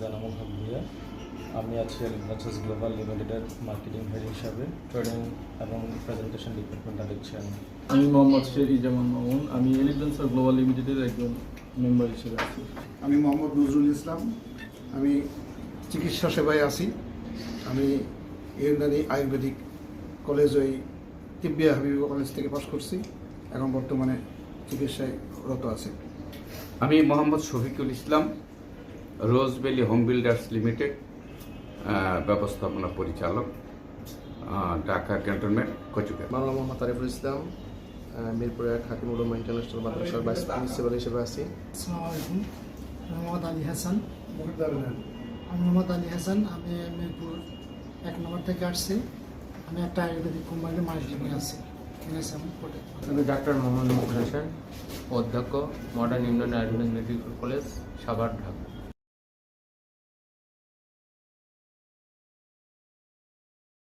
জানামুল হক ভুইয়া। আমি আছি এলিভেন্সাস গ্লোবাল লিমিটেডের মার্কেটিং হেড হিসাবে। ট্রেডিং এবং প্রেজেন্টেশন ডিপার্টমেন্টটা দেখছি আমি মোহাম্মদ শের-ই-জামান মামুন। আমি এলিভেন্সাস গ্লোবাল লিমিটেডের একজন মেম্বার হিসেবে আছি। আমি মোহাম্মদ নজরুল ইসলাম। আমি চিকিৎসা সেবায় আছি। আমি ইউনানি আয়ুর্বেদিক কলেজ ওই তিব্বিয়া হাবিব কলেজ থেকে পাশ করছি। এখন বর্তমানে চিকিৎসায় রত আছি। আমি মোহাম্মদ শফিকুল ইসলাম, রোজ ভ্যালি হোম বিল্ডার্স লিমিটেড ব্যবস্থাপনা পরিচালক, ঢাকা ক্যান্টনমেন্ট, কচুগাঁও। বাংলা মোহাম্মদ তারিফুল ইসলাম, মিরপুরের হাকিম উলুমা ইন্টারন্যাশনাল মাদ্রাসার ভাইস প্রিন্সিপাল হিসেবে আছি। আসসালামু আলাইকুম। আমি মোহাম্মদ আলী হাসান। আমি মোহাম্মদ আলী হাসান। আমি মিরপুর 1 নম্বর থেকে আসছি। আমি একটা আয়ুর্বেদিক কোম্পানির মার্কেটিংয়ে আছি। আমি ডাক্তার মোহাম্মদ মুকুল হাসান, অধ্যক্ষ, modern Indian Ayurvedic medical college, Savar, Dhaka.